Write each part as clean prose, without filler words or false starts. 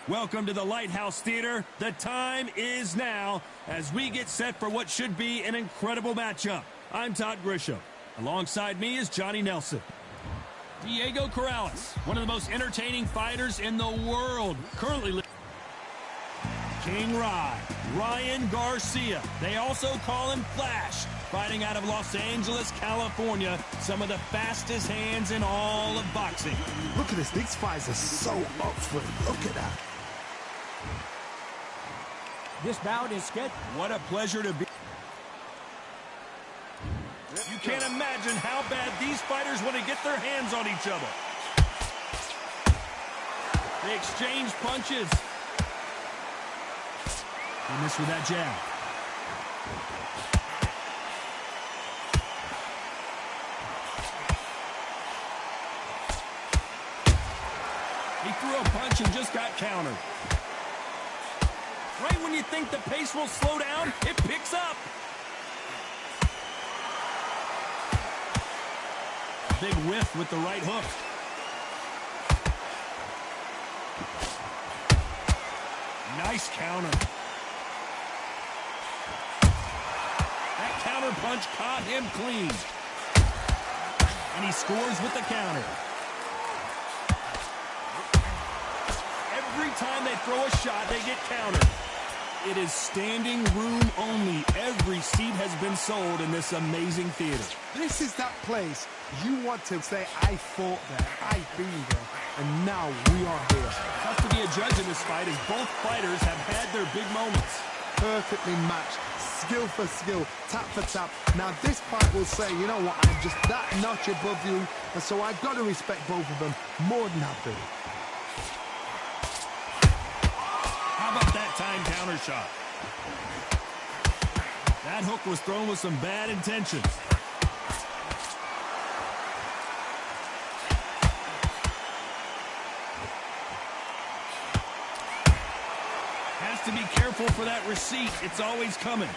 Welcome to the Lighthouse Theater. The time is now as we get set for what should be an incredible matchup. I'm Todd Grisham. Alongside me is Johnny Nelson. Diego Corrales, one of the most entertaining fighters in the world. Currently King Ryan Garcia. They also call him Flash. Fighting out of Los Angeles, California. Some of the fastest hands in all of boxing. Look at this. These fights are so up for it. Look at that. This bout is scheduled. What a pleasure to be. You can't imagine how bad these fighters want to get their hands on each other. They exchange punches. He missed with that jab. He threw a punch and just got countered. Right when you think the pace will slow down, it picks up. Big whiff with the right hook. Nice counter. That counter punch caught him clean. And he scores with the counter. Every time they throw a shot, they get countered. It is standing room only. Every seat has been sold in this amazing theater. This is that place you want to say, I fought there, I've been there, and now we are here. Tough to be a judge in this fight as both fighters have had their big moments. Perfectly matched, skill for skill, tap for tap. Now this fight will say, you know what, I'm just that notch above you, and so I've got to respect both of them more than happy. How about that time counter shot? That hook was thrown with some bad intentions. Has to be careful for that receipt. It's always coming.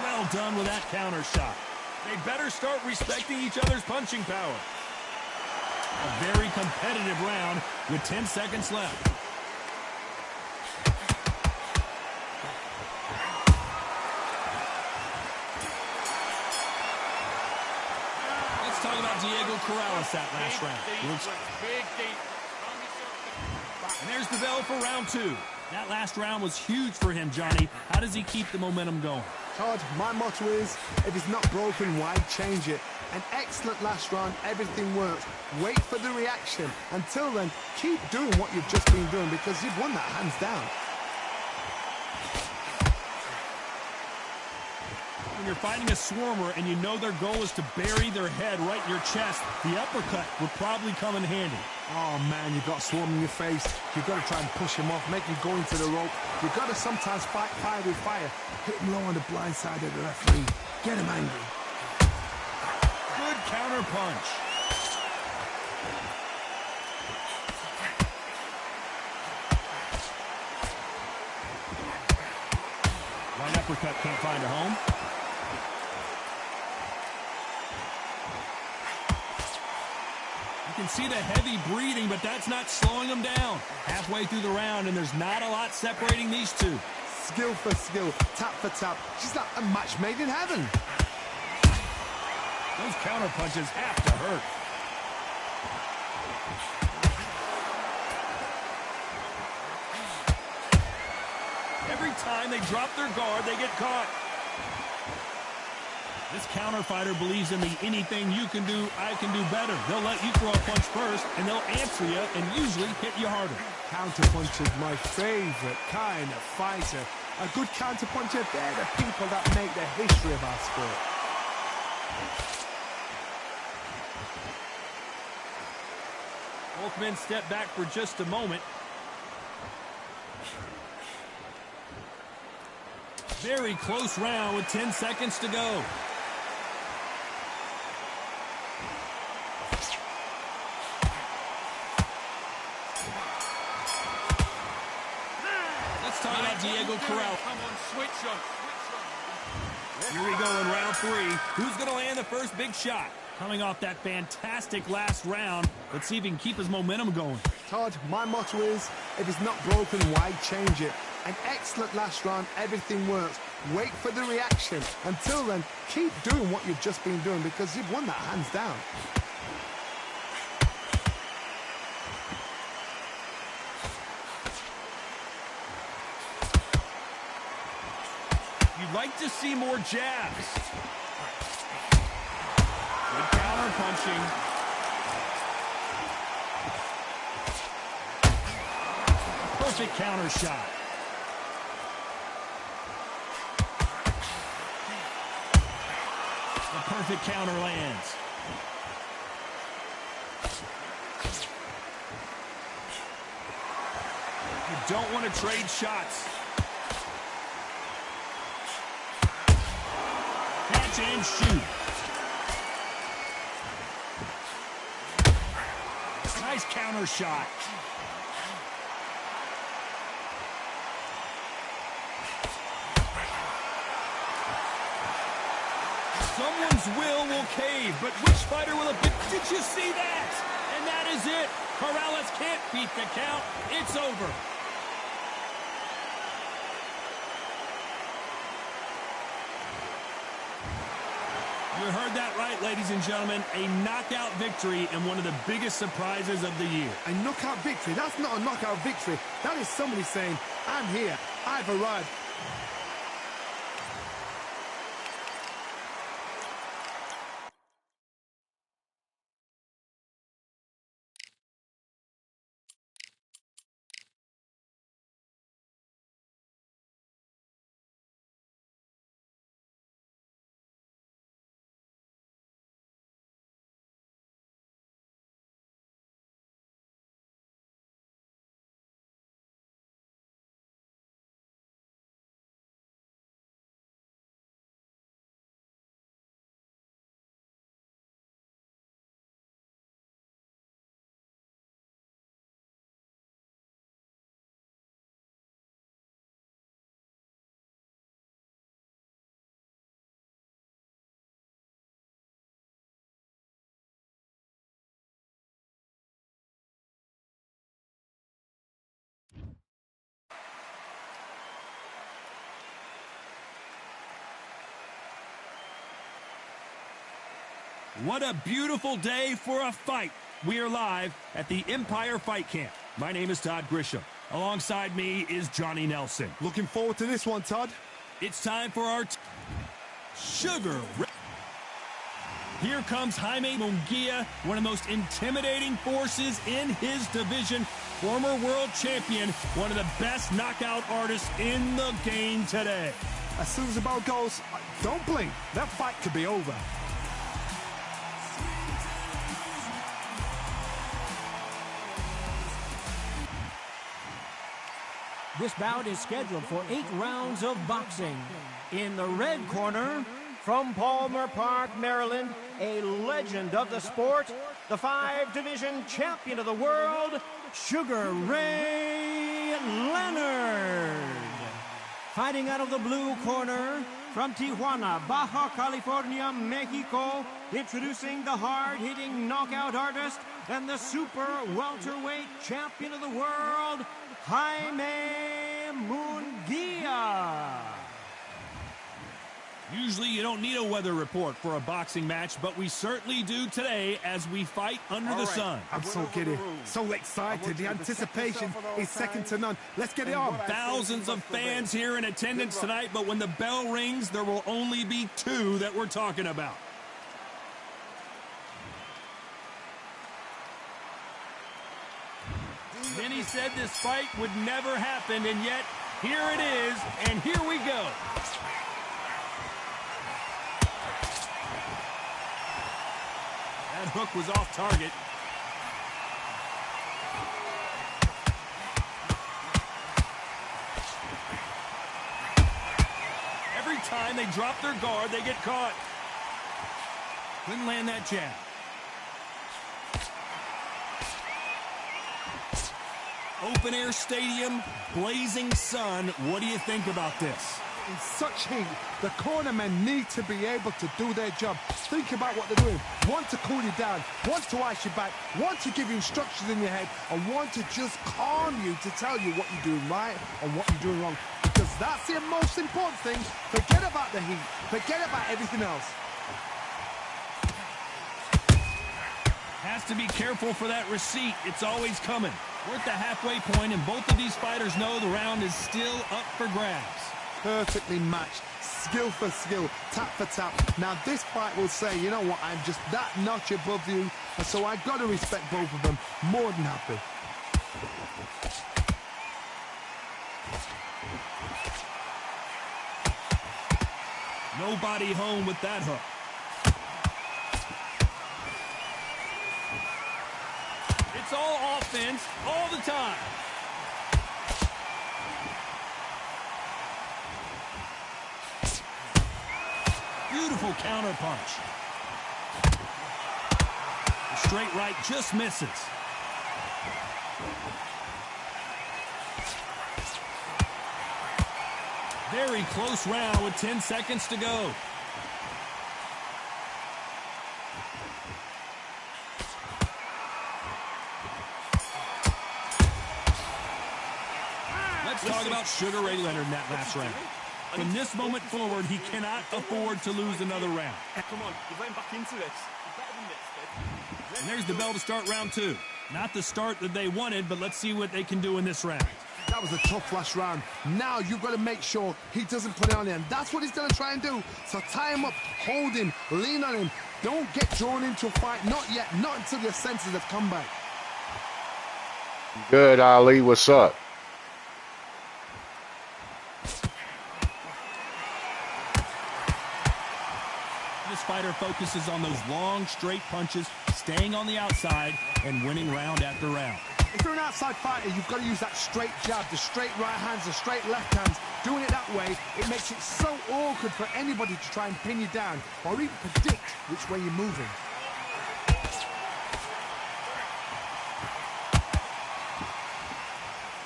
Well done with that counter shot. They better start respecting each other's punching power. A very competitive round with 10 seconds left. Talk about Diego Corrales that last round. And there's the bell for round two. That last round was huge for him, Johnny. How does he keep the momentum going? Todd, my motto is, if it's not broken, why change it? An excellent last round, everything works. Wait for the reaction. Until then, keep doing what you've just been doing because you've won that hands down. When you're fighting a swarmer and you know their goal is to bury their head right in your chest, the uppercut would probably come in handy. Oh man, you've got a swarm in your face. You've got to try and push him off, make him go into the rope. You've got to sometimes fight fire with fire. Hit him low on the blind side of the referee. Get him angry. Good counter punch. Right uppercut can't find a home. You can see the heavy breathing, but that's not slowing them down. Halfway through the round, and there's not a lot separating these two. Skill for skill, tap for tap. She's like a match made in heaven. Those counter punches have to hurt. Every time they drop their guard, they get caught. This counter fighter believes in the anything you can do, I can do better. They'll let you throw a punch first, and they'll answer you and usually hit you harder. Counter punch is my favorite kind of fighter. A good counter puncher, they're the people that make the history of our sport. Both men step back for just a moment. Very close round with 10 seconds to go. Let's talk about Diego Corrales. Come on, switch on. Here we go in round three. Who's going to land the first big shot? Coming off that fantastic last round, let's see if he can keep his momentum going. Todd, my motto is, if it's not broken, why change it? An excellent last round, everything works. Wait for the reaction. Until then, keep doing what you've just been doing because you've won that hands down. You'd like to see more jabs. Good counter punching. Perfect counter shot. The perfect counter lands. You don't want to trade shots. Catch and shoot. Nice counter shot. Someone's will cave, but which fighter will it be? Did you see that? And that is it. Corrales can't beat the count. It's over. You heard that right, ladies and gentlemen. A knockout victory and one of the biggest surprises of the year. A knockout victory? That's not a knockout victory. That is somebody saying, I'm here. I've arrived. What a beautiful day for a fight. We are live at the Empire Fight Camp. My name is Todd Grisham. Alongside me is Johnny Nelson. Looking forward to this one, Todd. It's time for our Sugar. Here comes Jaime Munguia, one of the most intimidating forces in his division. Former world champion, one of the best knockout artists in the game today. As soon as the bell goes, don't blink. That fight could be over. This bout is scheduled for 8 rounds of boxing. In the red corner, from Palmer Park, Maryland, a legend of the sport, the 5-division champion of the world, Sugar Ray Leonard. Fighting out of the blue corner, from Tijuana, Baja California, Mexico, introducing the hard-hitting knockout artist and the super welterweight champion of the world, Jaime Munguia. Usually you don't need a weather report for a boxing match, but we certainly do today as we fight under the sun. I'm so giddy, so excited. The anticipation is second to none. Let's get it on. Thousands of fans here in attendance tonight, but when the bell rings, there will only be 2 that we're talking about. Many said this fight would never happen, and yet here it is, and here we go. That hook was off target. Every time they drop their guard, they get caught. Couldn't land that jab. Open air stadium, blazing sun. What do you think about this? in such heat, the cornermen need to be able to do their job. Think about what they're doing. One to cool you down, one to ice you back, one to give you instructions in your head, and one to just calm you to tell you what you're doing right and what you're doing wrong. Because that's the most important thing. Forget about the heat. Forget about everything else. Has to be careful for that receipt. It's always coming. We're at the halfway point, and both of these fighters know the round is still up for grabs. Perfectly matched, skill for skill, tap for tap. Now this fight will say, you know what, I'm just that notch above you, and so I've got to respect both of them. More than happy. Nobody home with that hook. It's all offense all the time. Beautiful counter punch. The straight right just misses. Very close round with 10 seconds to go. Let's talk about Sugar Ray Leonard in that last round. From this moment forward, he cannot afford to lose another round. Come on, you're getting back into this. You're better than this, kid. And there's the bell to start round two. Not the start that they wanted, but let's see what they can do in this round. That was a tough last round. Now you've got to make sure he doesn't put it on him. That's what he's going to try and do. So tie him up, hold him, lean on him. Don't get drawn into a fight. Not yet. Not until your senses have come back. Good, Ali. What's up? This fighter focuses on those long, straight punches, staying on the outside, and winning round after round. If you're an outside fighter, you've got to use that straight jab, the straight right hands, the straight left hands. Doing it that way, it makes it so awkward for anybody to try and pin you down or even predict which way you're moving.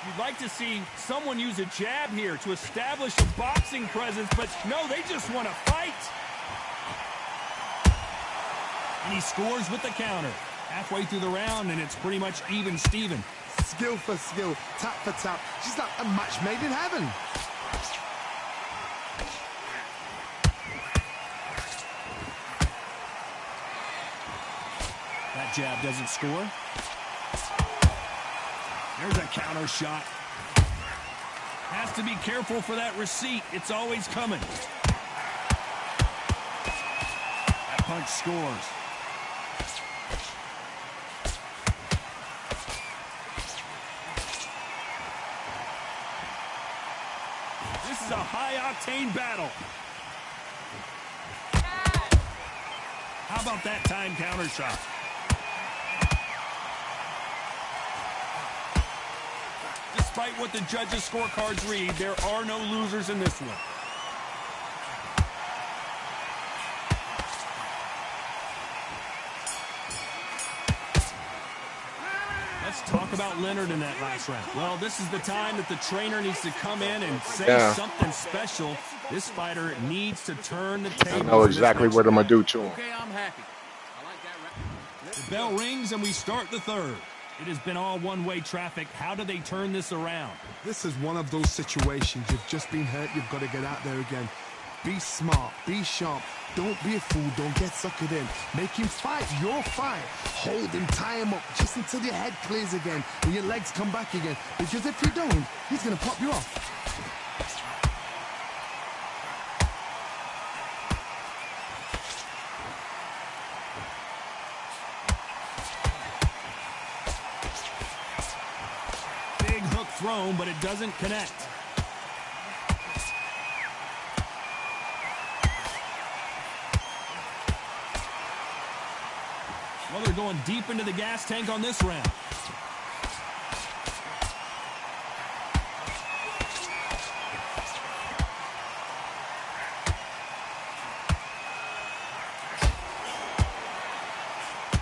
You'd like to see someone use a jab here to establish a boxing presence, but no, they just want to fight. And he scores with the counter. Halfway through the round, and it's pretty much even Steven. Skill for skill, tap for tap. She's like a match made in heaven. That jab doesn't score. There's a counter shot. Has to be careful for that receipt. It's always coming. That punch scores. This is a high-octane battle. How about that time counter shot? Despite what the judges' scorecards read, there are no losers in this one. Let's talk about Leonard in that last round. Well, this is the time that the trainer needs to come in and say something special. This fighter needs to turn the tables. I know exactly what I'm going to do to him. Okay, I'm happy. I like that. The bell rings and we start the third. It has been all one-way traffic. How do they turn this around? This is one of those situations. You've just been hurt. You've got to get out there again. Be smart. Be sharp. Don't be a fool. Don't get suckered in. Make him fight your fight. Hold him. Tie him up just until your head clears again and your legs come back again. Because if you don't, he's going to pop you off. Thrown, but it doesn't connect. Well, they're going deep into the gas tank on this round.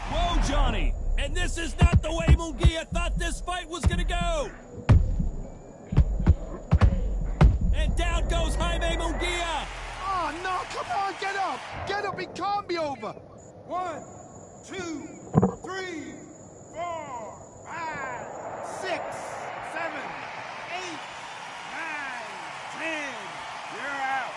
Whoa, Johnny! And this is not the way Munguia thought this fight was going to go. And down goes Jaime Munguia. Oh, no, come on, get up. Get up, it can't be over. 1, 2, 3, 4, 5, 6, 7, 8, 9, 10. You're out.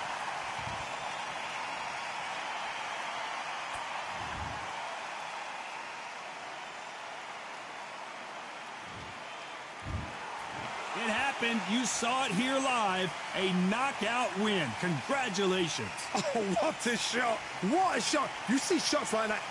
It happened. You saw it here live. A knockout win. Congratulations. Oh, what a shot. What a shot. You see shots like that.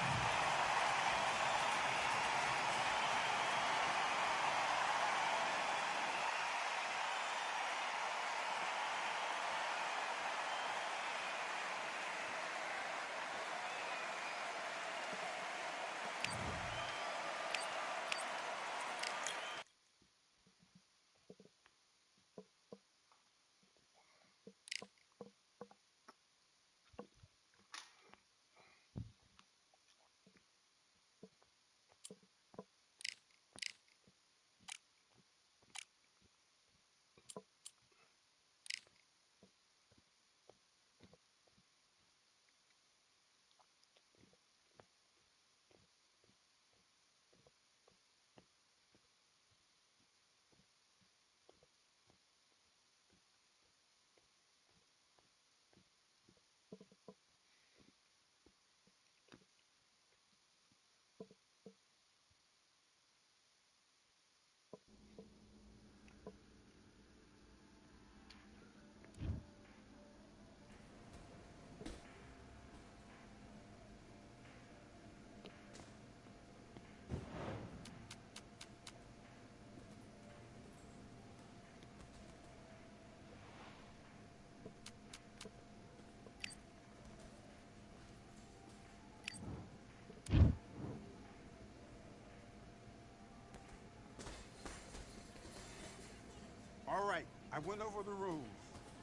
All right, I went over the rules.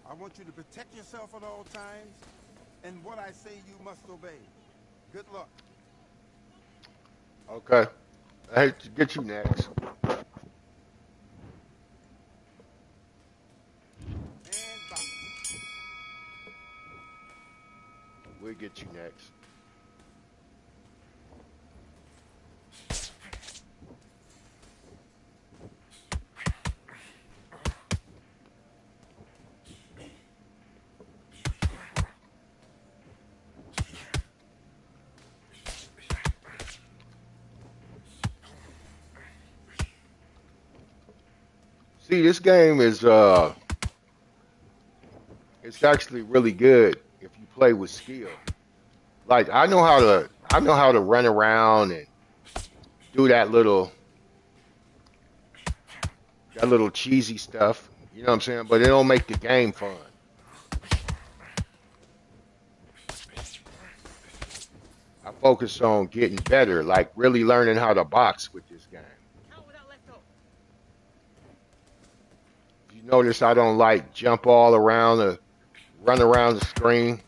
I want you to protect yourself at all times, and what I say you must obey. Good luck. Okay. I hate to get you next. And box. We'll get you next. See, this game is it's actually really good if you play with skill. Like I know how to run around and do that little cheesy stuff. You know what I'm saying? But it don't make the game fun. I focus on getting better, like really learning how to box with this game. If you notice, I don't like jump all around or run around the screen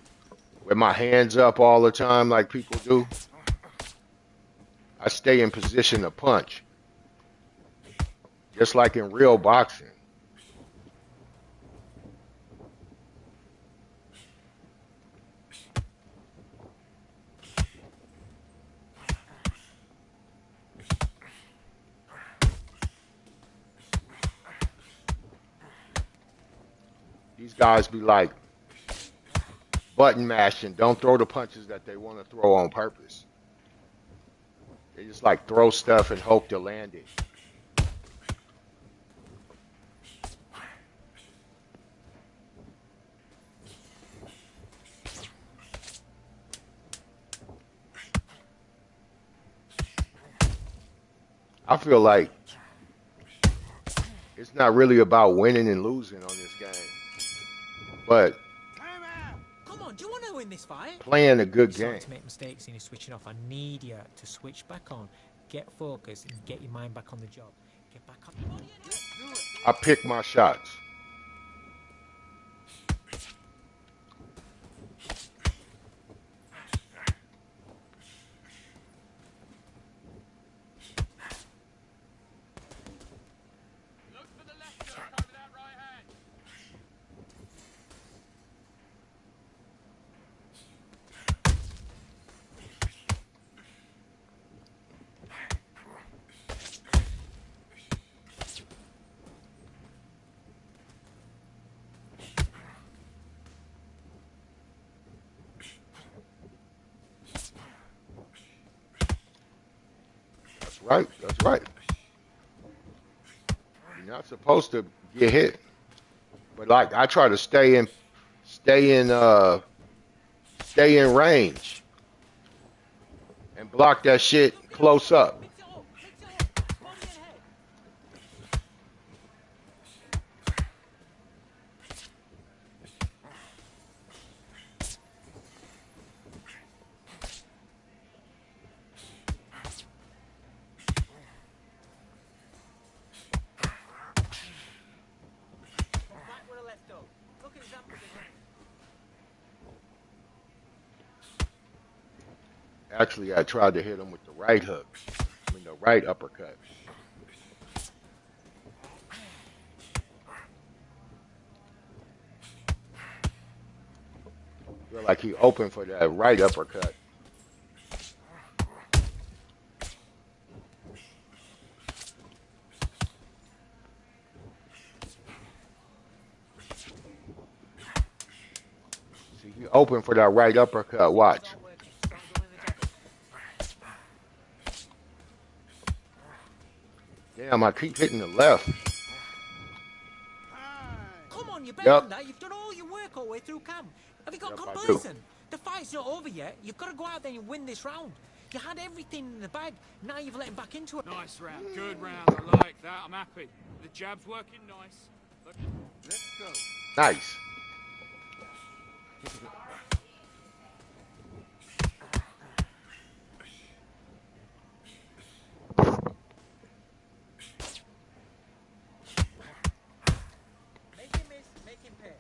with my hands up all the time like people do. I stay in position to punch, just like in real boxing. These guys be like button mashing, don't throw the punches that they want to throw on purpose. They just like throw stuff and hope to land it. I feel like it's not really about winning and losing on this game, but Come on, do you want to win this fight? playing a good You start game. to make mistakes and you're switching off. I need you to switch back on, get focused, and get your mind back on the job. Get back on. I pick my shots. Look for the left hook over that right hand. right. That's right. You're not supposed to get hit. But like I try to stay in range and block that shit close up. Mix it up. Mix it up. Body and head. Back with a left up. Look at his hand with his right. Actually, I tried to hit him with the right hook. I mean, the right uppercut. Feel like he opened for that right uppercut. See, he opened for that right uppercut. Watch. Start working. Start doing the jab. Damn, I keep hitting the left. Come on, you're better Yep. than that. You've done all your work all the way through camp. Have you got Yep, I do. complacent? The fight's not over yet. You've got to go out there and win this round. You had everything in the bag. Now you've let him back into it. Nice round, good round. I like that. I'm happy. The jab's working nice. Look. Let's go. Nice. Make him miss, make him pay.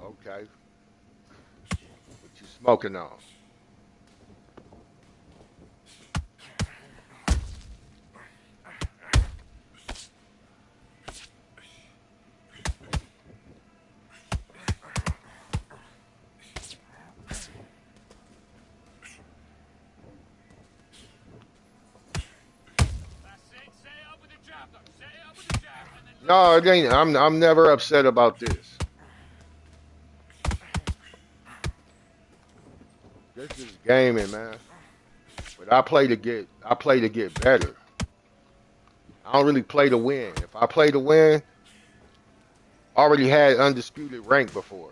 Okay. What you smoking on? That's it. Set it up with the jab, though. Set it up with the jab, and then No, it ain't. I'm never upset about this. This is gaming, man. But I play to get better. I don't really play to win. If I play to win, I already had undisputed rank before.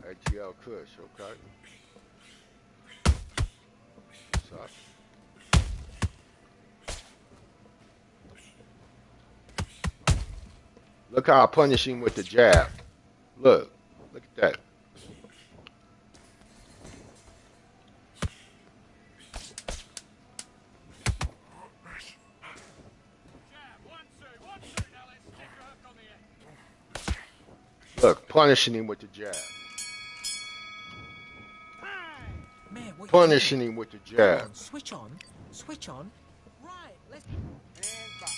ATL Kush, okay. What's up? Look how I punish him with the jab. Look at that. jab. 1, 2, 1, 2. Now let's stick a hook on the end. Look, punishing him with the jab. Man, what you Punishing him with the doing? jab. Come on, switch on. Switch on. Right, let's... And box.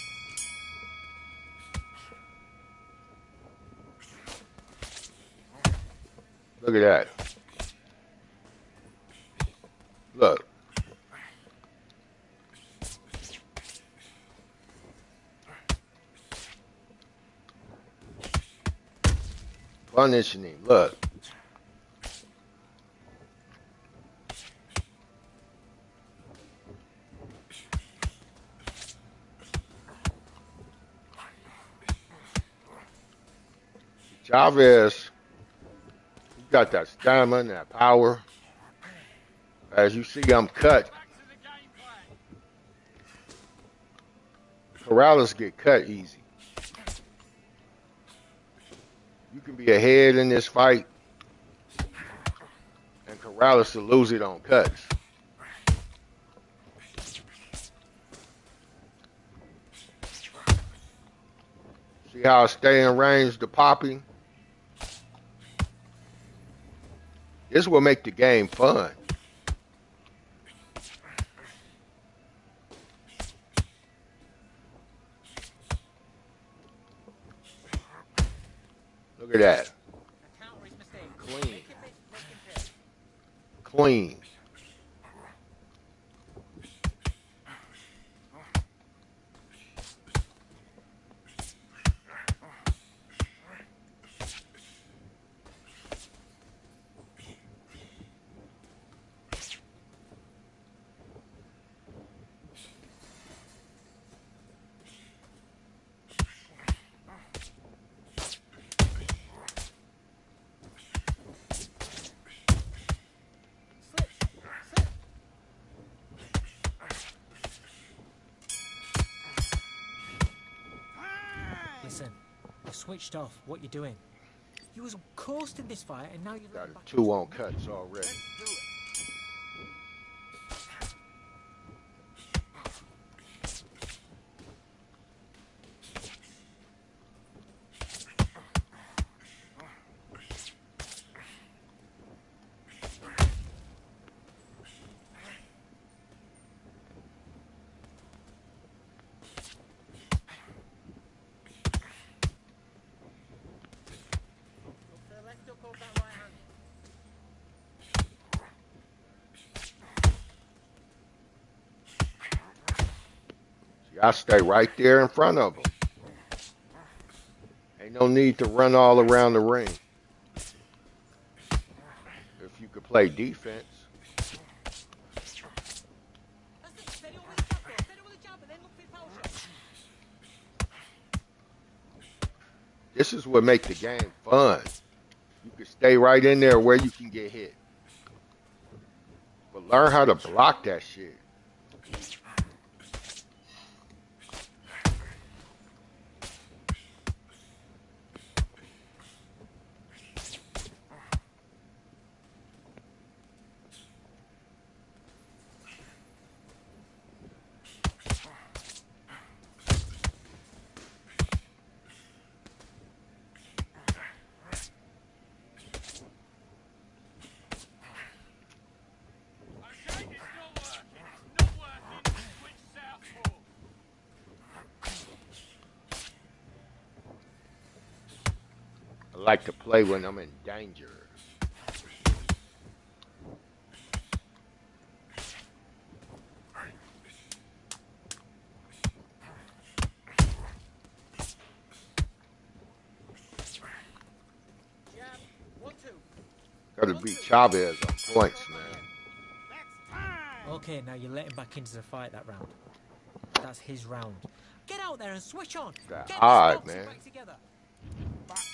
Look at that. Look. Punishing him. Look. Chavez, you got that stamina, that power. As you see, I'm cut. Back to the game plan. Corrales get cut easy. You can be ahead in this fight, and Corrales will lose it on cuts. See how I stay in range to popping? This will make the game fun. Look at that. Counter his mistake. Clean. Make him pay. Clean. Listen, you switched off. What you doing? You was coasting this fight, and now you're Got letting a back 2 on cuts already. Let's do it. to the left, duck over that right hand. I stay right there in front of him. Ain't no need to run all around the ring. If you could play defense. That's it. Steady on with the jab, though. Steady with the jab, and then look for your power shot. This is what makes the game fun. You can stay right in there where you can get hit. But learn how to block that shit. Okay, it's not working. It's not working. Switch southpaw. I like to play when I'm in danger. Jab. 1, 2. Gotta beat Chavez on points, man. That's time. Okay, now you're letting back into the fight that round. That's his round. Get out there and switch on. That Get odd, this boxing man. back together. Box.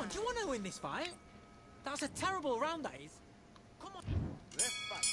on, do you want to win this fight? That's a terrible round, that is. Come on. Let's fight.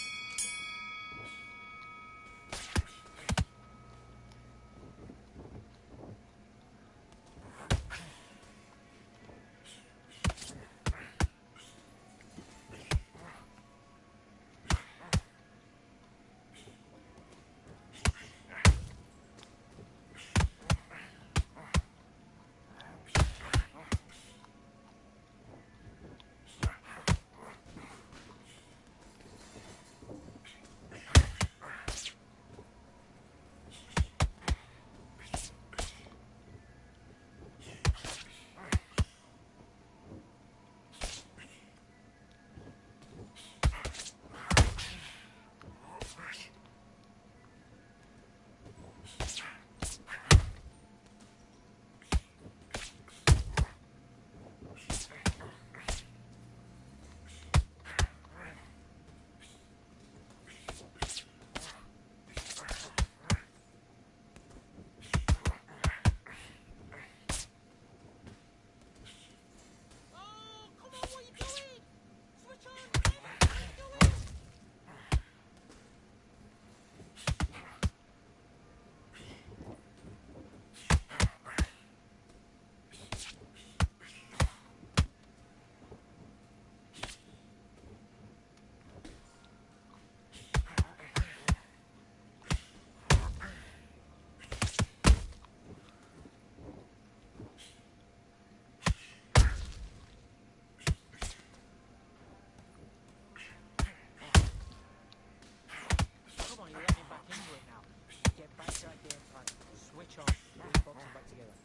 Switch on, get the boxing back together.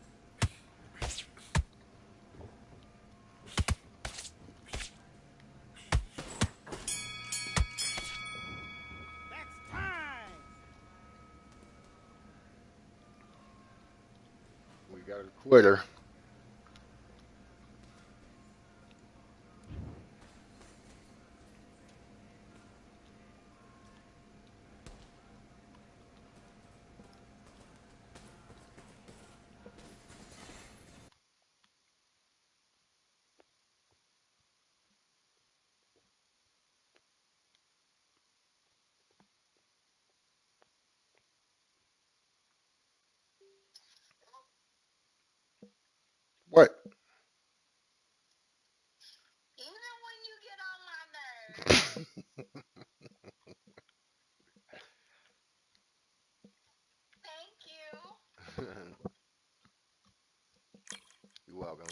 That's time. We got a quitter. What? Even when you get on my nerves. Thank you. You're welcome.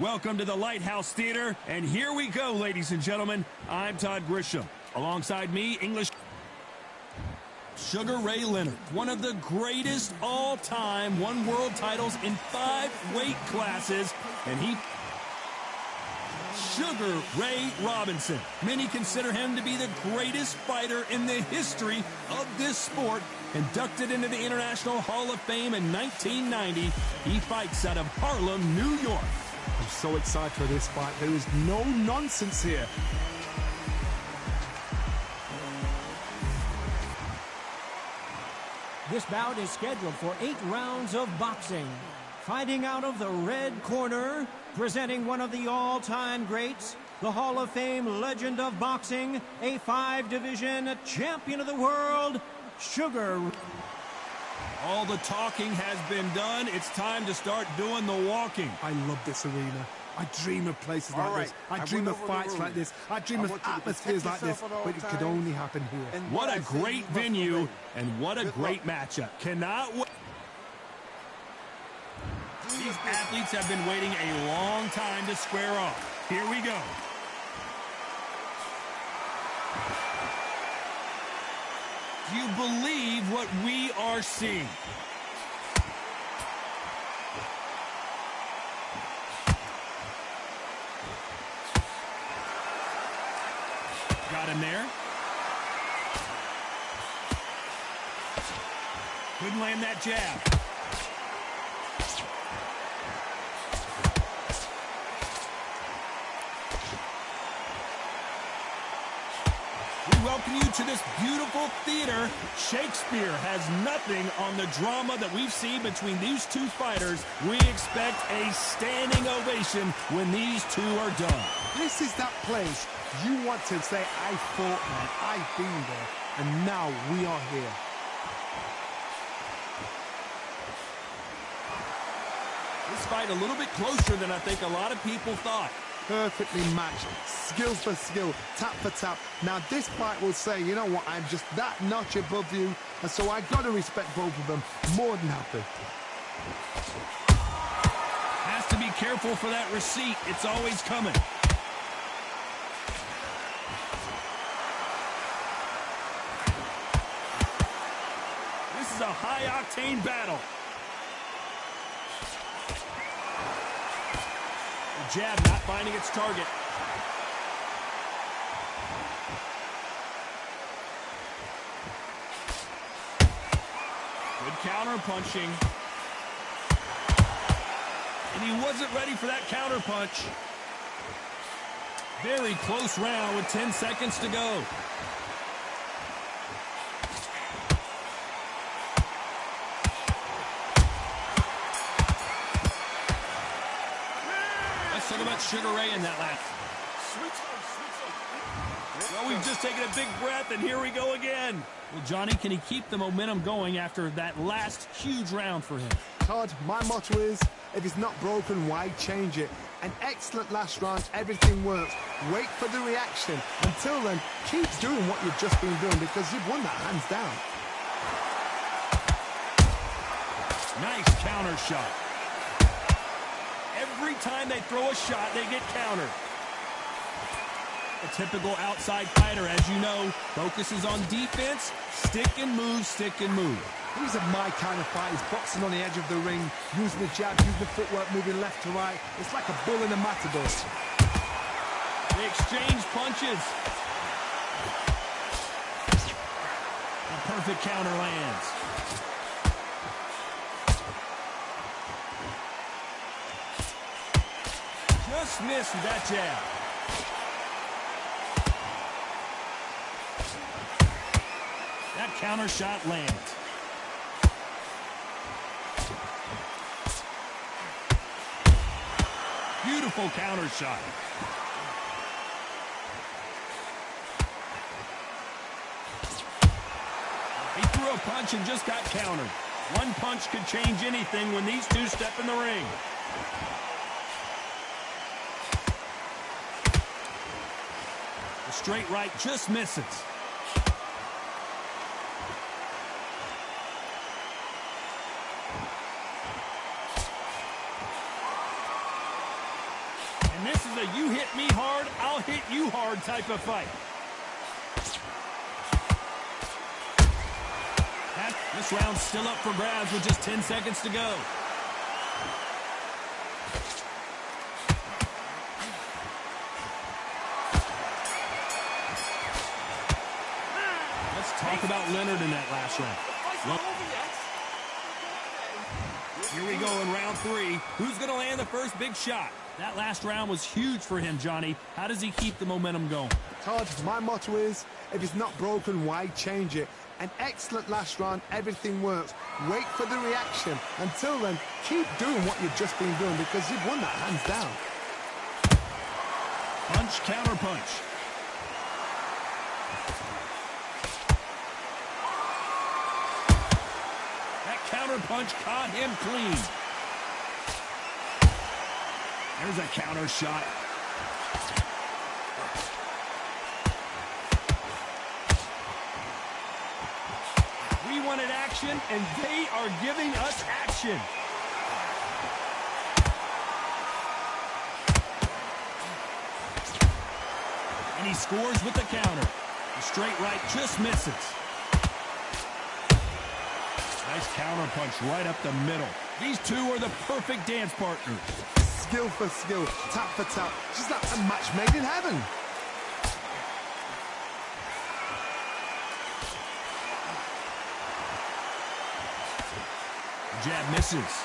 Welcome to the Lighthouse Theater, and here we go, ladies and gentlemen. I'm Todd Grisham. Alongside me, English Sugar Ray Leonard, one of the greatest all-time, won world titles in 5 weight classes, and he... Sugar Ray Robinson. Many consider him to be the greatest fighter in the history of this sport. Inducted into the International Hall of Fame in 1990, he fights out of Harlem, New York. I'm so excited for this fight. There is no nonsense here. This bout is scheduled for 8 rounds of boxing. Fighting out of the red corner, presenting one of the all-time greats, the Hall of Fame legend of boxing, a 5-division champion of the world, Sugar. All the talking has been done. It's time to start doing the walking. I love this arena. I dream of places All like right, this. I I dream went of over the fights like rules. this. I dream I of want you to atmospheres like protect this, yourself at all but it could times. only happen here. And What I a say you great must venue, obey. and what a Good great luck. matchup. Cannot wait. These athletes have been waiting a long time to square off. Here we go. Do you believe what we are seeing? Got him there. Couldn't land that jab. We welcome you to this beautiful theater. Shakespeare has nothing on the drama that we've seen between these two fighters. We expect a standing ovation when these two are done. This is that place you want to say, I fought there, I've been there, and now we are here. This fight a little bit closer than I think a lot of people thought. Perfectly matched, skill for skill, tap for tap. Now this fight will say, you know what, I'm just that notch above you, and so I got to respect both of them more than happy. Has to be careful for that receipt. It's always coming. This is a high-octane battle. The jab not finding its target. Good counter punching. And he wasn't ready for that counter punch. Very close round with 10 seconds to go. Let's talk about Sugar Ray in that last. Well, we've just taken a big breath, and here we go again. Well, Johnny, can he keep the momentum going after that last huge round for him? Todd, my motto is, if it's not broken, why change it? An excellent last round, everything works. Wait for the reaction. Until then, keep doing what you've just been doing because you've won that hands down. Nice counter shot. Every time they throw a shot, they get countered. A typical outside fighter, as you know, focuses on defense, stick and move, stick and move. These are my kind of fighters, boxing on the edge of the ring, using the jab, using the footwork, moving left to right. It's like a bull in a matador. They exchange punches. A perfect counter lands. Just missed with that jab. That counter shot lands. Beautiful counter shot. He threw a punch and just got countered. One punch could change anything when these two step in the ring. The straight right just misses. And this is a you hit me hard, I'll hit you hard type of fight. This round's still up for grabs with just 10 seconds to go. Let's talk about Leonard in that last round. Here we go in round 3. Who's going to land the first big shot? That last round was huge for him, Johnny. How does he keep the momentum going? Todd, my motto is, if it's not broken, why change it? An excellent last round, everything works. Wait for the reaction. Until then, keep doing what you've just been doing because you've won that hands down. Punch, counter punch. That counter punch caught him clean. There's a counter shot. We wanted action, and they are giving us action. And he scores with the counter. The straight right just misses. Nice counter punch right up the middle. These two are the perfect dance partners. Skill for skill, tap for tap, just like a match made in heaven. Jab misses.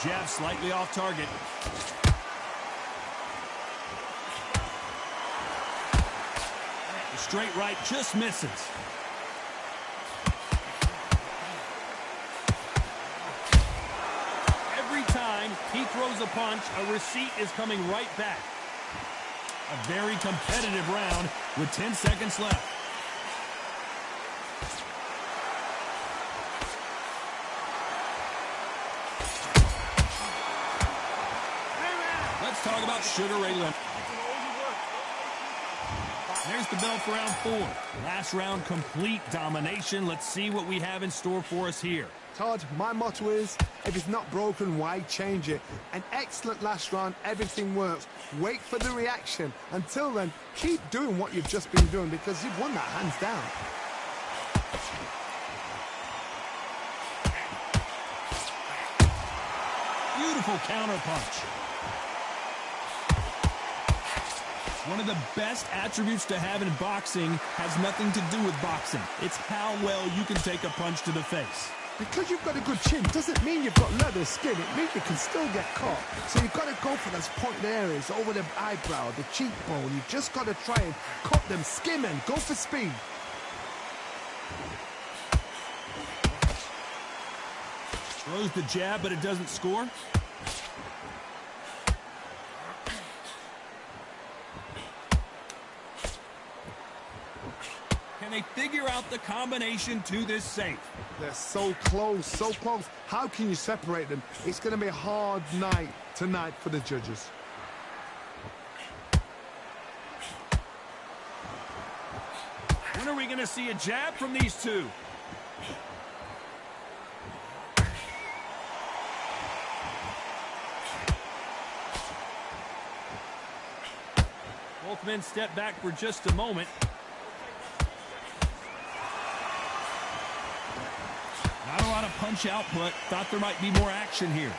Jab slightly off target. The straight right just misses. Every time he throws a punch, a receipt is coming right back. A very competitive round with 10 seconds left. Let's talk about Sugar Ray Leonard. There's the bell for round 4. Last round, complete domination. Let's see what we have in store for us here. Todd, my motto is, if it's not broken, why change it? An excellent last round, everything works. Wait for the reaction. Until then, keep doing what you've just been doing because you've won that hands down. Beautiful counter punch. One of the best attributes to have in boxing has nothing to do with boxing. It's how well you can take a punch to the face. Because you've got a good chin doesn't mean you've got leather skin. It means you can still get caught. So you've got to go for those pointed areas over the eyebrow, the cheekbone. You've just got to try and cut them, skim and go for speed. Throws the jab, but it doesn't score. Can they figure out the combination to this safe? They're so close, so close. How can you separate them? It's going to be a hard night tonight for the judges. When are we going to see a jab from these two? Both men step back for just a moment. Not a lot of punch output. Thought there might be more action here.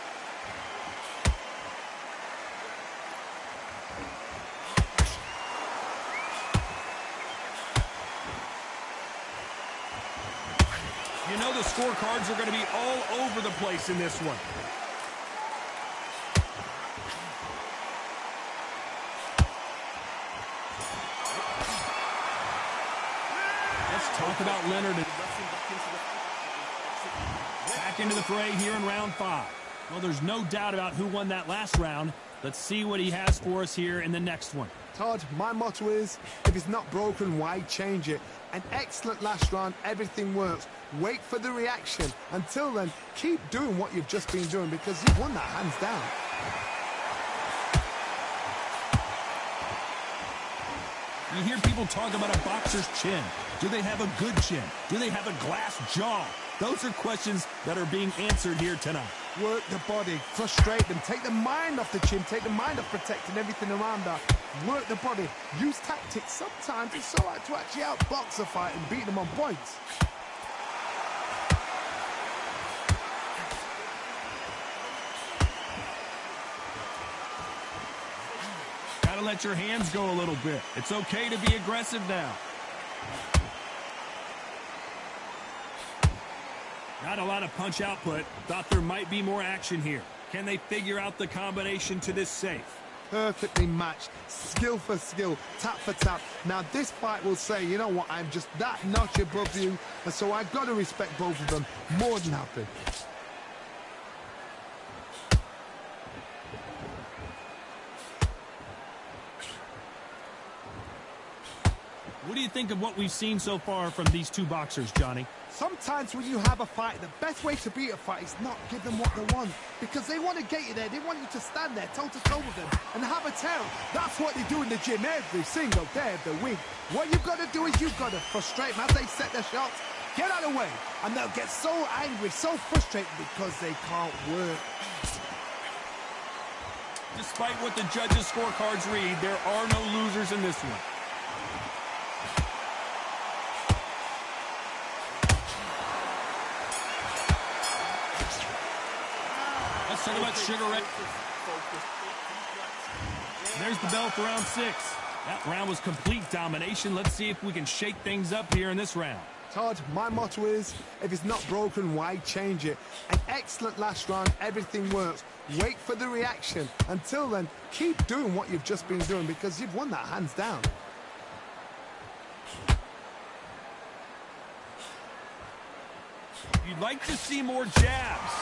You know the scorecards are going to be all over the place in this one. Let's talk about Leonard. Back into the fray here in round 5. Well, there's no doubt about who won that last round. Let's see what he has for us here in the next one. Todd, my motto is, if it's not broken, why change it? An excellent last round, everything works. Wait for the reaction. Until then, keep doing what you've just been doing because you've won that hands down. You hear people talk about a boxer's chin. Do they have a good chin? Do they have a glass jaw? Those are questions that are being answered here tonight. Work the body, frustrate them, take the mind off the chin, take the mind off protecting everything around that. Work the body, use tactics. Sometimes it's so hard to actually outbox a fight and beat them on points. Gotta let your hands go a little bit. It's okay to be aggressive now. Not a lot of punch output. Thought there might be more action here. Can they figure out the combination to this safe? perfectly matched, skill for skill, tap for tap. Now this fight will say, you know what, I'm just that notch above you, and so I've got to respect both of them more than happy. What do you think of what we've seen so far from these two boxers, Johnny? Sometimes when you have a fight, the best way to beat a fight is not give them what they want. Because they want to get you there. They want you to stand there toe-to-toe with them and have a tell. That's what they do in the gym every single day of the week. What you've got to do is you've got to frustrate them as they set their shots. Get out of the way. And they'll get so angry, so frustrated because they can't work. Despite what the judges' scorecards read, there are no losers in this one. Let's talk about Sugar Ray. There's the bell for round 6. That round was complete domination. Let's see if we can shake things up here in this round. Todd, my motto is, if it's not broken, why change it? An excellent last round, everything works. Wait for the reaction. Until then, keep doing what you've just been doing because you've won that hands down. You'd like to see more jabs.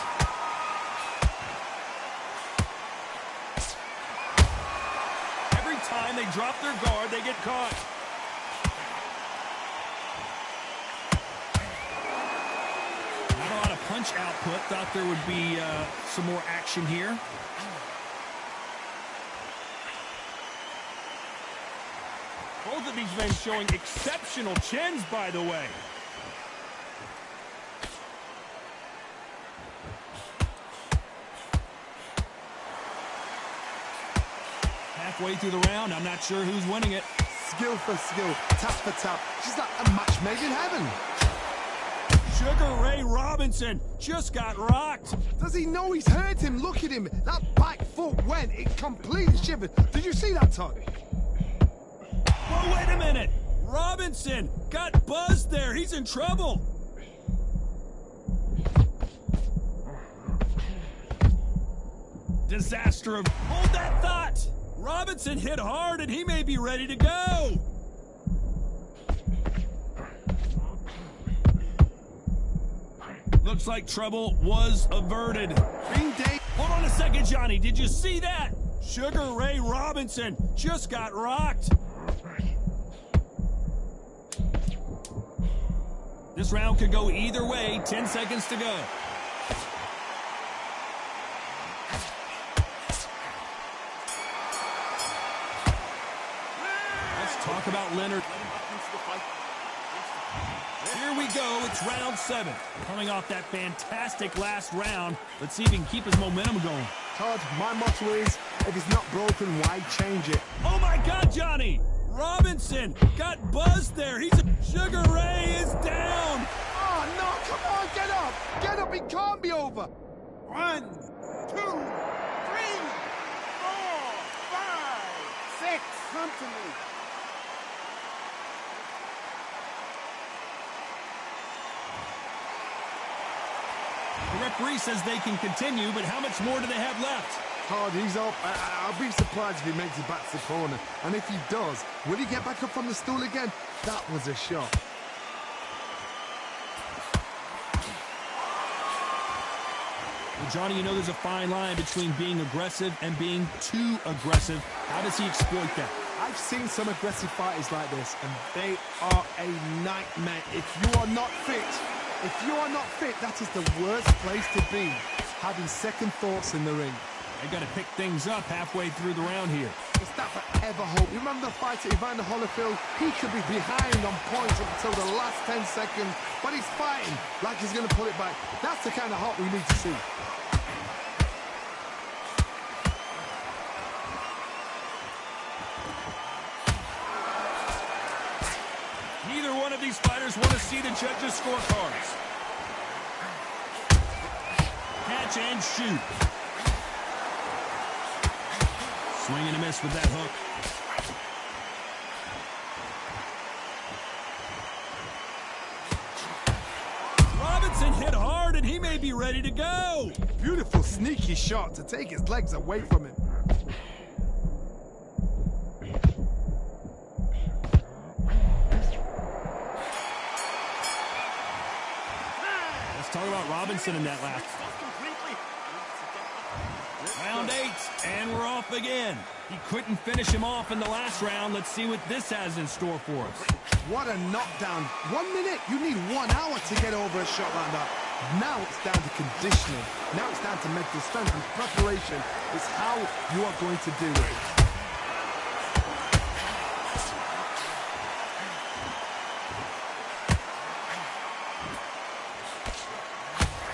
Every time they drop their guard, they get caught. Not a lot of punch output. Thought there would be some more action here. Both of these men showing exceptional chins, by the way. Halfway through the round, I'm not sure who's winning it. Skill for skill, tap for tap. She's like a match made in heaven. Sugar Ray Robinson just got rocked. Does he know he's hurt him? Look at him. That back foot went. It completely shivered. Did you see that, Todd? Whoa, wait a minute. Robinson got buzzed there. He's in trouble. Disaster of... Hold that thought. Robinson hit hard and he may be ready to go. Looks like trouble was averted. Green Day. Hold on a second, Johnny. Did you see that? Sugar Ray Robinson just got rocked. This round could go either way. 10 seconds to go. Let's talk about Leonard. Here we go. It's round 7. Coming off that fantastic last round. Let's see if he can keep his momentum going. Todd, my motto is, if it's not broken, why change it? Oh my God, Johnny! Robinson got buzzed there. Sugar Ray is down. Oh no, come on, get up! Get up, it can't be over! 1, 2, 3, 4, 5, 6. Come to me. The referee says they can continue, but how much more do they have left? Todd, he's up. I'll be surprised if he makes it back to the corner. And if he does, will he get back up from the stool again? That was a shot. Well, Johnny, you know there's a fine line between being aggressive and being too aggressive. How does he exploit that? I've seen some aggressive fighters like this, and they are a nightmare. If you are not fit, that is the worst place to be, having second thoughts in the ring. They got to pick things up halfway through the round here. Is that forever hope? You remember the fight at Evander Holyfield? He could be behind on points up until the last 10 seconds, but he's fighting like he's going to pull it back. That's the kind of hope we need to see. Neither one of these fighters want to see the judges' scorecards. Catch and shoot. Swing and a miss with that hook. Robinson hit hard and he may be ready to go. Beautiful sneaky shot to take his legs away from him. Robinson in that last. Round 8, and we're off again. He couldn't finish him off in the last round. Let's see what this has in store for us. What a knockdown. 1 minute, you need 1 hour to get over a shot like that. Now it's down to conditioning. Now it's down to mental strength and preparation. It's how you are going to do it.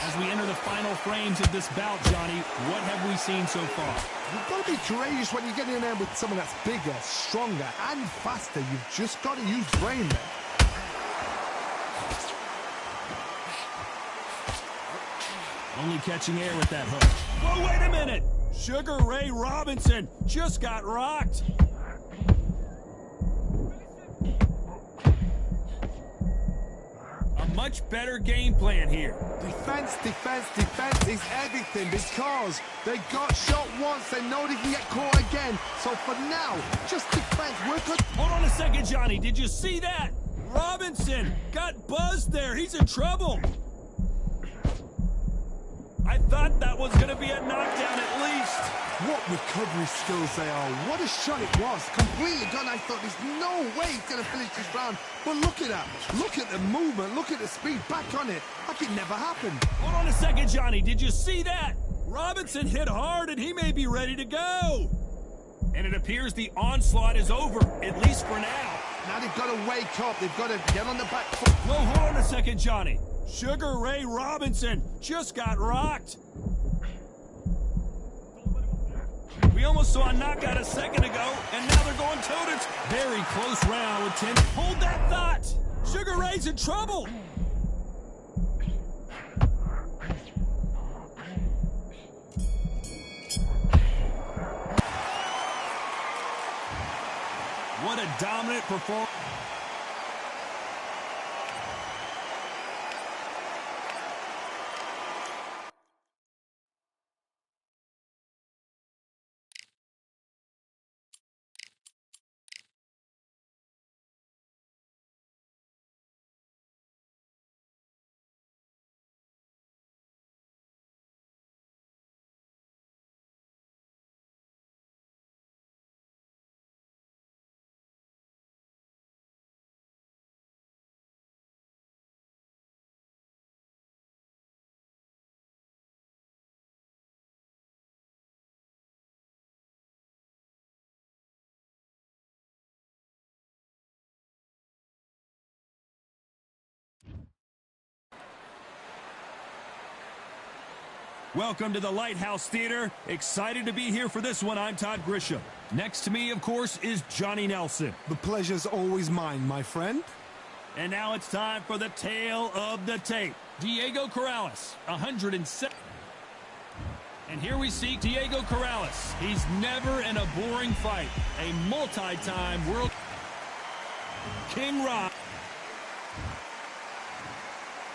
As we enter the final frames of this bout, Johnny, what have we seen so far? You've got to be courageous when you get in there with someone that's bigger, stronger, and faster. You've just got to use brain there. Only catching air with that hook. Whoa, wait a minute! Sugar Ray Robinson just got rocked. A much better game plan here. Defense, defense, defense is everything because they got shot once. They know they can get caught again. So for now, just defense. We're good. Hold on a second, Johnny. Did you see that? Robinson got buzzed there. He's in trouble. I thought that was going to be a knockdown at least. What recovery skills they are. What a shot it was. Completely gone. I thought there's no way he's going to finish this round. But look at that. Look at the movement. Look at the speed. Back on it. Like it never happened. Hold on a second, Johnny. Did you see that? Robinson hit hard and he may be ready to go. And it appears the onslaught is over, at least for now. Now they've got to wake up. They've got to get on the back foot. Whoa, hold on a second, Johnny. Sugar Ray Robinson just got rocked. We almost saw a knockout a second ago, and now they're going toe-to-toe. Very close round with 10. Hold that thought. Sugar Ray's in trouble. What a dominant performance. Welcome to the Lighthouse Theater. Excited to be here for this one. I'm Todd Grisham. Next to me, of course, is Johnny Nelson. The pleasure's always mine, my friend. And now it's time for the tale of the tape. Diego Corrales, 107. And here we see Diego Corrales. He's never in a boring fight. A multi-time world King Rock.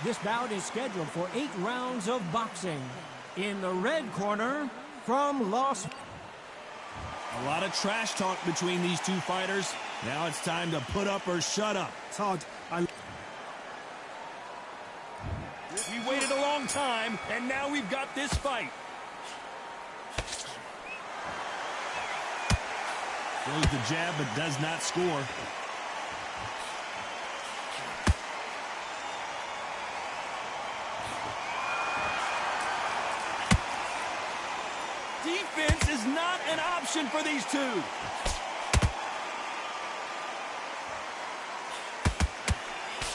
This bout is scheduled for 8 rounds of boxing. In the red corner, from Los... A lot of trash talk between these two fighters. Now it's time to put up or shut up. Todd, We waited a long time, and now we've got this fight. Throws the jab, but does not score. Defense is not an option for these two.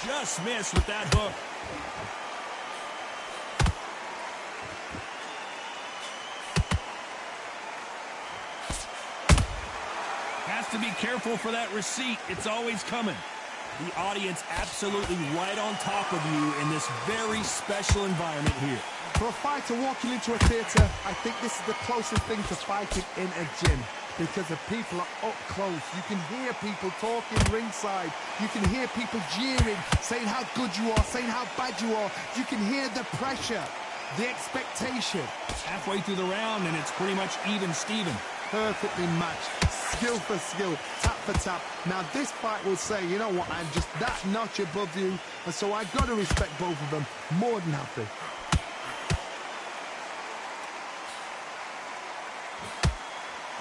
Just missed with that hook. Has to be careful for that receipt. It's always coming. The audience absolutely right on top of you in this very special environment here. for a fighter walking into a theatre, I think this is the closest thing to fighting in a gym, because the people are up close. You can hear people talking ringside. You can hear people jeering, saying how good you are, saying how bad you are. You can hear the pressure, the expectation. Halfway through the round, and it's pretty much even Steven. Perfectly matched, skill for skill, tap for tap. Now this fight will say, you know what, I'm just that notch above you, and so I've got to respect both of them more than happy.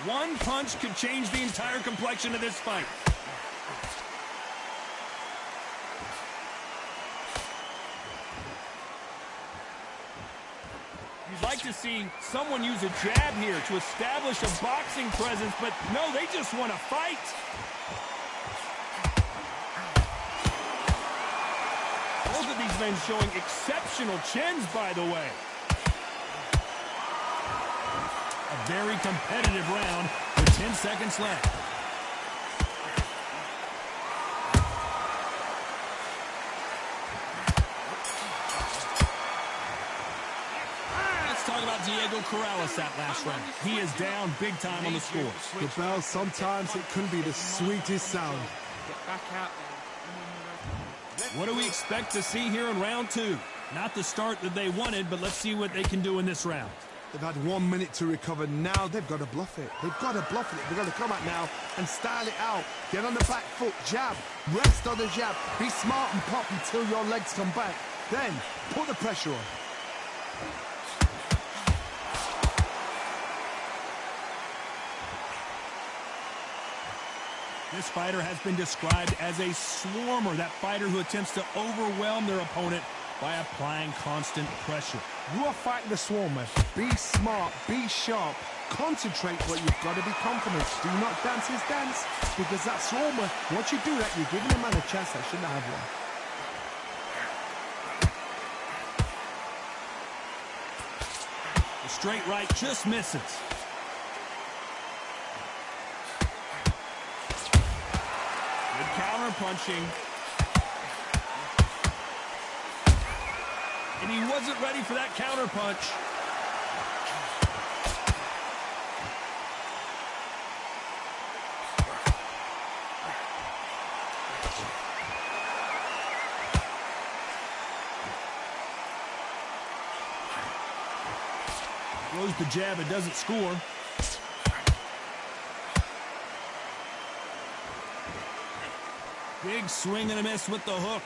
One punch could change the entire complexion of this fight. You'd like to see someone use a jab here to establish a boxing presence, but no, they just want to fight. Both of these men showing exceptional chins, by the way. A very competitive round with 10 seconds left. Let's talk about Diego Corrales that last round. He is down big time on the scores. The bell, sometimes it can be the sweetest sound. Get back out there. What do we expect to see here in round two? Not the start that they wanted, but let's see what they can do in this round. They've had 1 minute to recover. Now they've got to bluff it. They've got to bluff it. They've got to come out now and style it out. Get on the back foot, jab, rest on the jab. Be smart and pop until your legs come back. Then put the pressure on. This fighter has been described as a swarmer, that fighter who attempts to overwhelm their opponent by applying constant pressure. You are fighting the swarmer. Be smart, be sharp, concentrate, but you've got to be confident. Do not dance his dance, because that swarmer, once you do that, you're giving a man a chance that shouldn't have one. The straight right just misses. Good counter punching. And he wasn't ready for that counter punch. Throws the jab, it doesn't score. Big swing and a miss with the hook.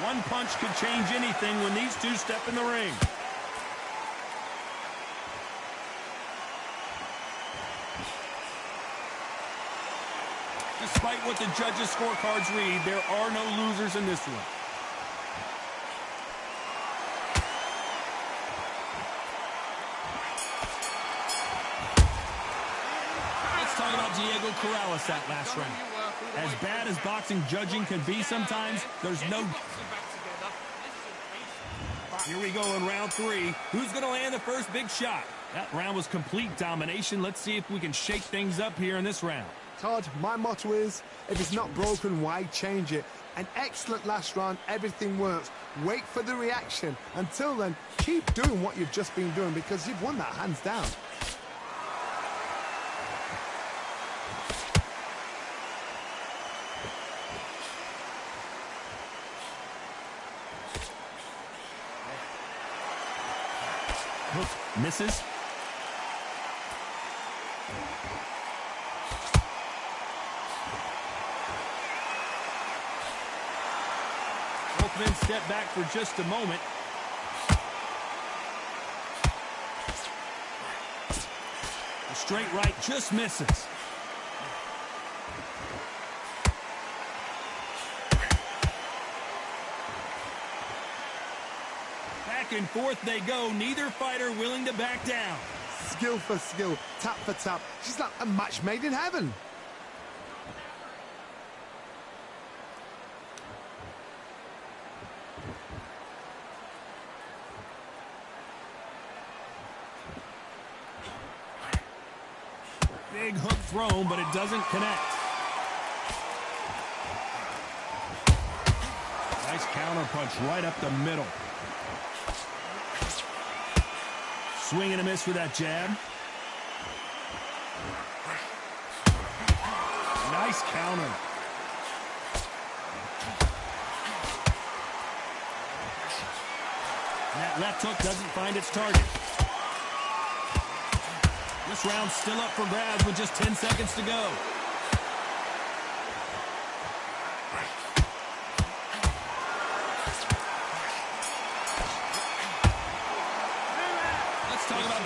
One punch could change anything when these two step in the ring. Despite what the judges' scorecards read, there are no losers in this one. Let's talk about Diego Corrales that last round. As bad as boxing judging can be sometimes, there's no... Here we go in round three. Who's going to land the first big shot? That round was complete domination. Let's see if we can shake things up here in this round. Todd, my motto is, if it's not broken, why change it? An excellent last round, everything works. Wait for the reaction. Until then, keep doing what you've just been doing, because you've won that hands down. Hook misses. Both men step back for just a moment. The straight right just misses. Back and forth they go, neither fighter willing to back down. Skill for skill, tap for tap. She's like a match made in heaven. Big hook thrown, but it doesn't connect. Nice counter punch right up the middle. Swing and a miss with that jab. Nice counter. And that left hook doesn't find its target. This round's still up for grabs with just 10 seconds to go.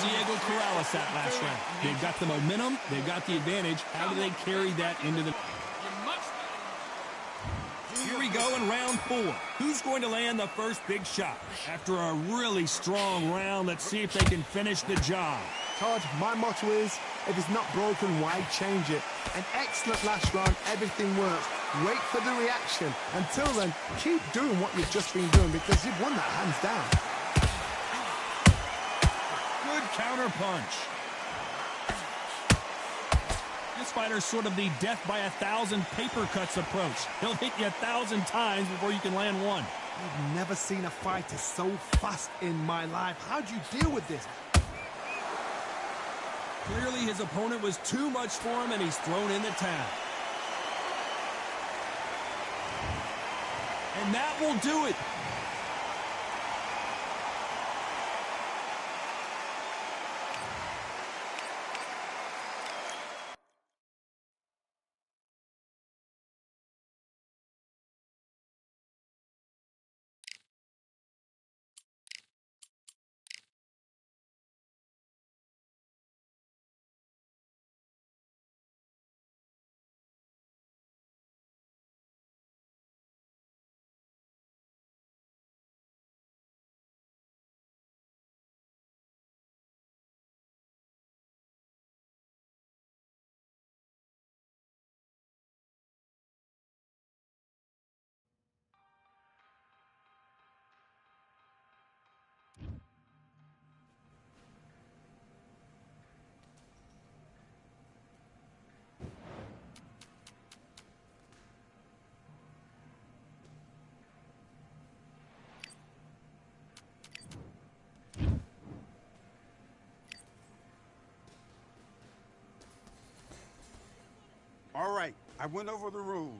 Diego Corrales that last round. They've got the momentum. They've got the advantage. How do they carry that into the... Here we go in round 4. Who's going to land the first big shot? After a really strong round, let's see if they can finish the job. Todd, my motto is, if it's not broken, why change it? An excellent last round, everything works. Wait for the reaction. Until then, keep doing what you've just been doing because you've won that hands down. Good counter punch. This fighter's sort of the death by 1,000 paper cuts approach. He'll hit you 1,000 times before you can land one. I've never seen a fighter so fast in my life. How'd you deal with this? Clearly his opponent was too much for him and he's thrown in the towel. And that will do it. All right, I went over the rules.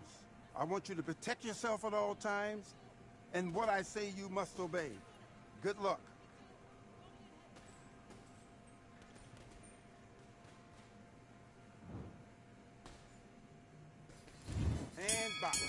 I want you to protect yourself at all times, and what I say you must obey. Good luck. And box.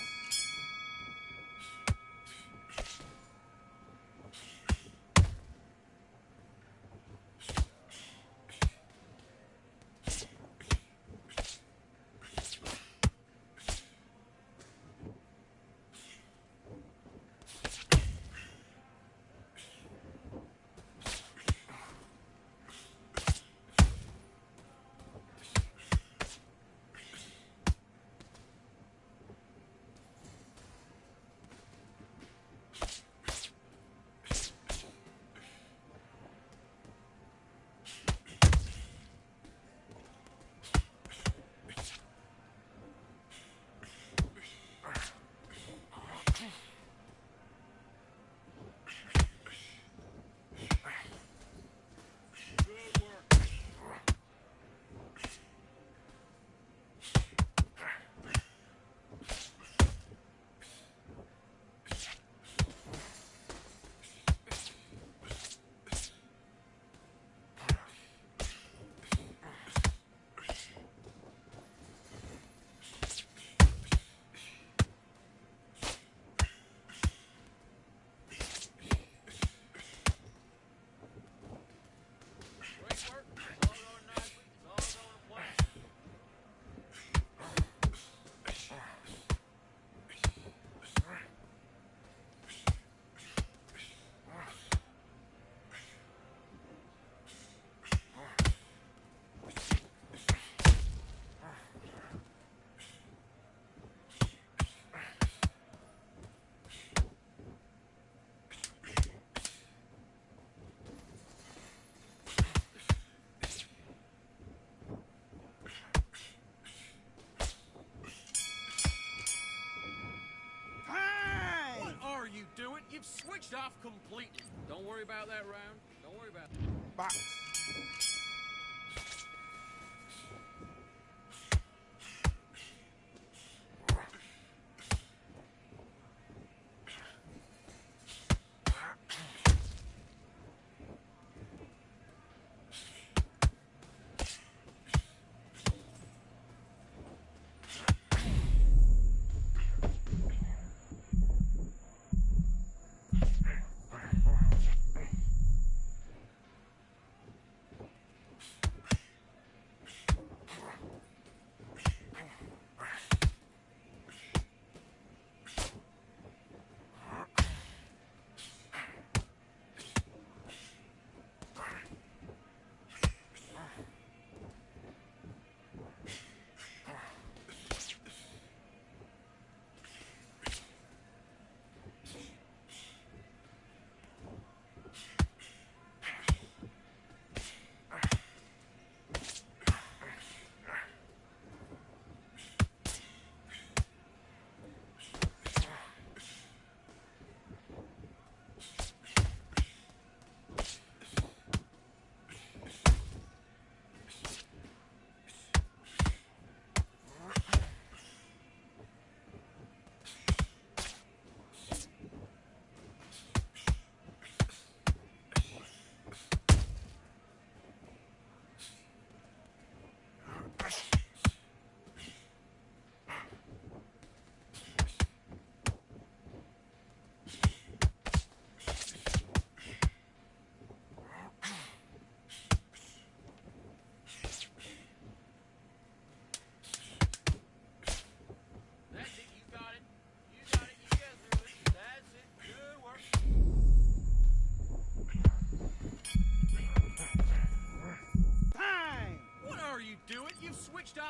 You've switched off completely. Don't worry about that round. Don't worry about it. Box.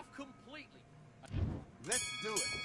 off completely. Let's do it.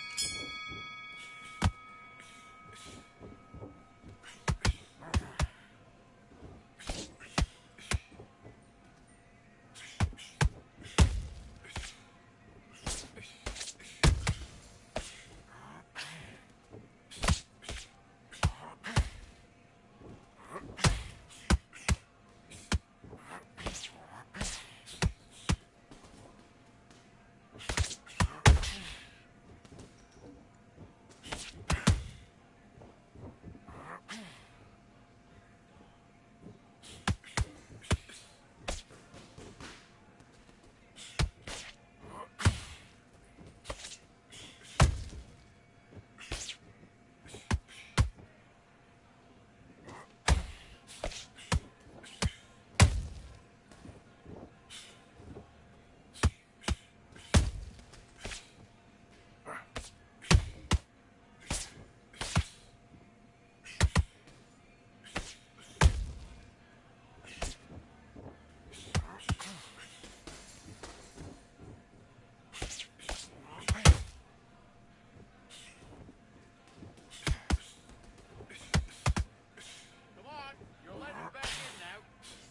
Come on, you're letting it back in now.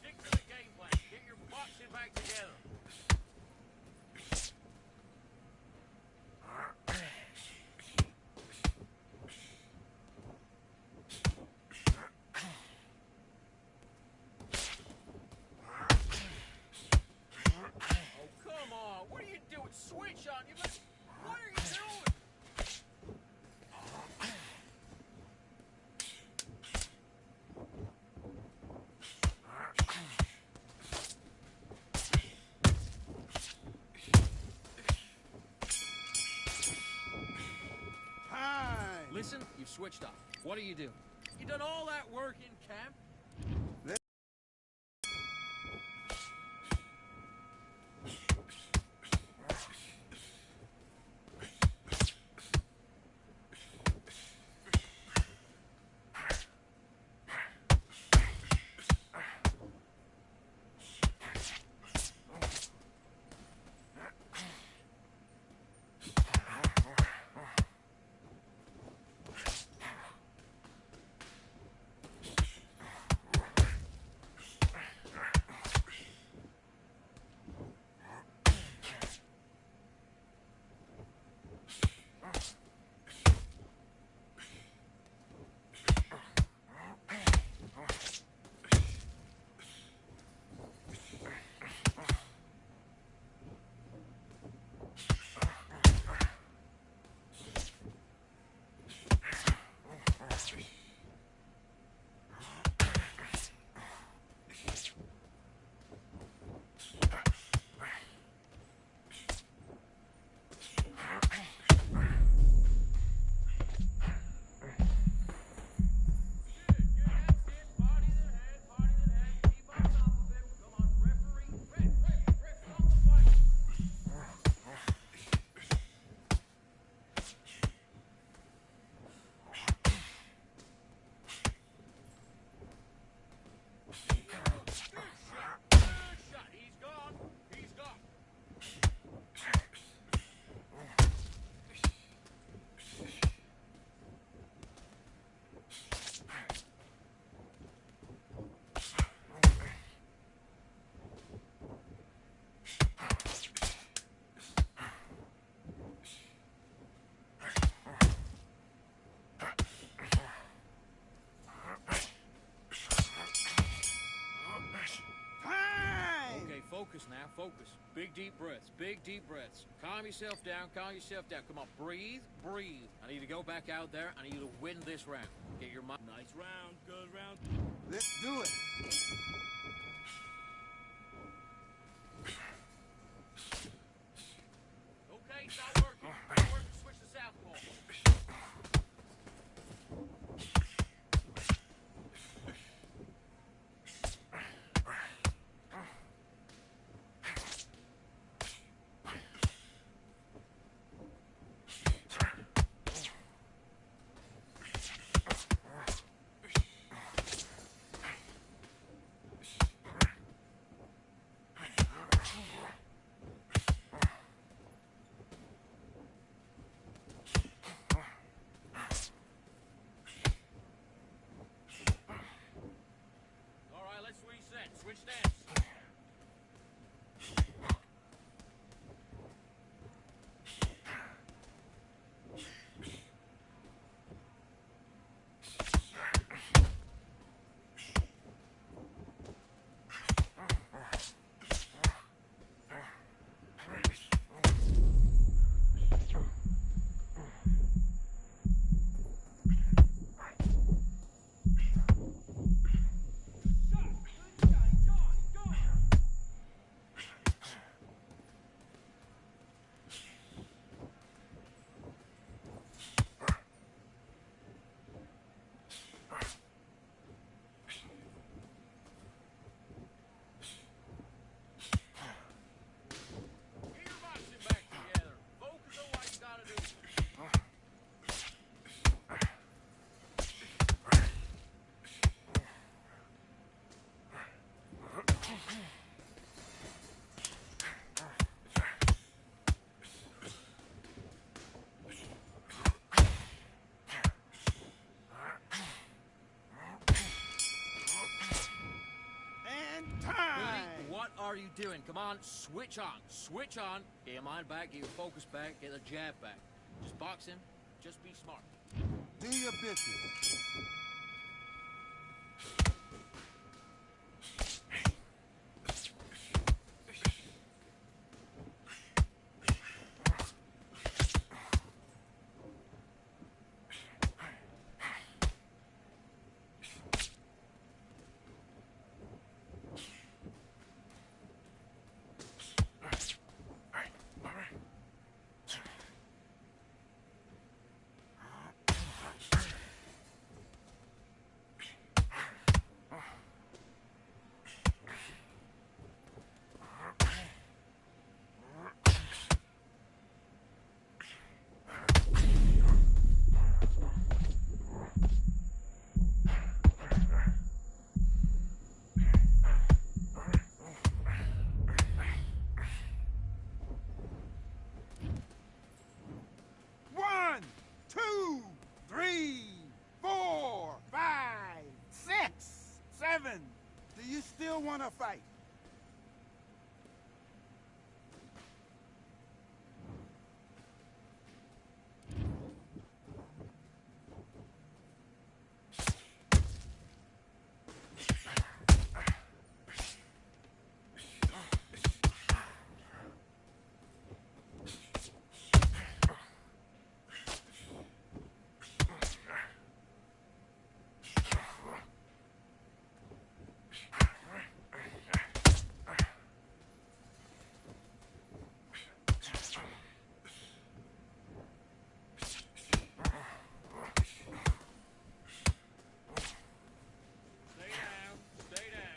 Stick to the game plan. Get your boxing back together. Oh, come on. What are you doing? Switch on you. What are you doing? Time. Listen, you've switched off. What are you doing? You done all that work in camp? Focus now, focus. Big deep breaths, big deep breaths. Calm yourself down, calm yourself down. Come on, breathe, breathe. I need to go back out there. I need you to win this round. Get your mind. Nice round, good round. Let's do it. Okay, it's not working. It's not working. Switch to southpaw. are you doing? Come on, switch on. Switch on. Get your mind back, get your focus back, get the jab back. Just box him. Just be smart. Do your business. One, two, three, 4, 5, 6, 7. Do you still want to fight? Stay down. Stay down.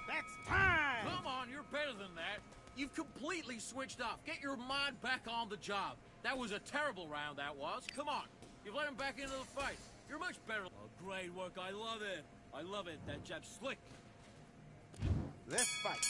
That's time! Come on, you're better than that. You've completely switched off. Get your mind back on the job. That was a terrible round, that was. Come on. You've let him back into the fight. You're much better. Oh, great work. I love it. I love it. That jab's slick. Let's fight.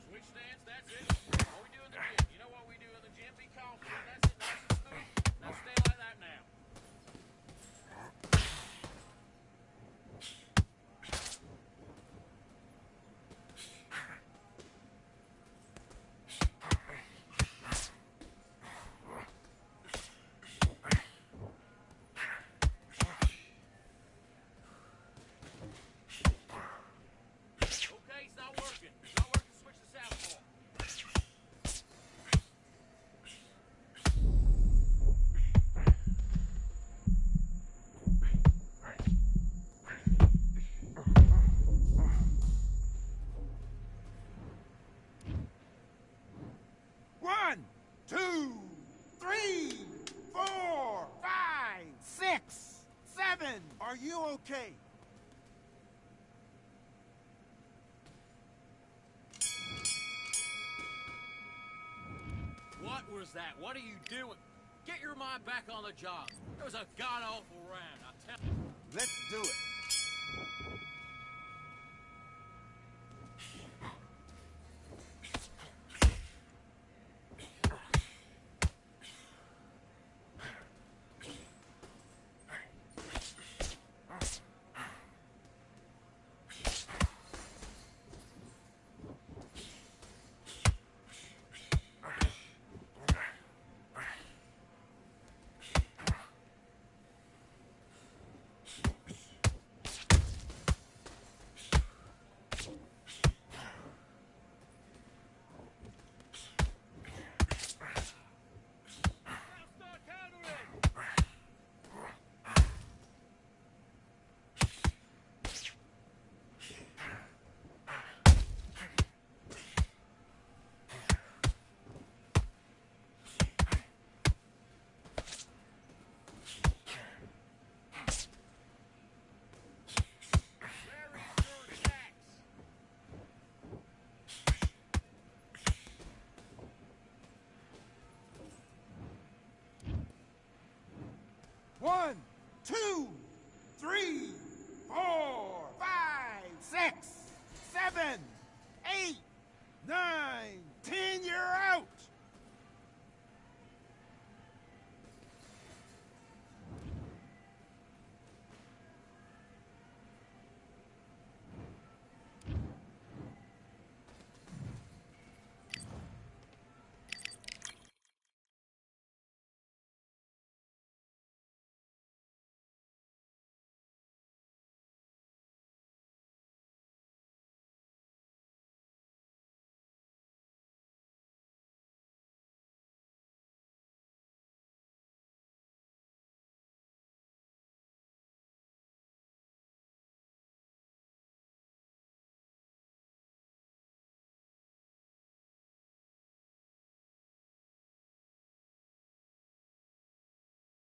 Switch stance, that's it. What we do in the gym. You know what we do in the gym? Be confident. That's it, nice and smooth. Now stay like that now. Okay, it's not working. It's not working. Switch to southpaw. One, two, three, 4, 5, 6, 7. Are you okay? What was that? What are you doing? Get your mind back on the job. It was a god-awful round. I tell you. Let's do it. 2.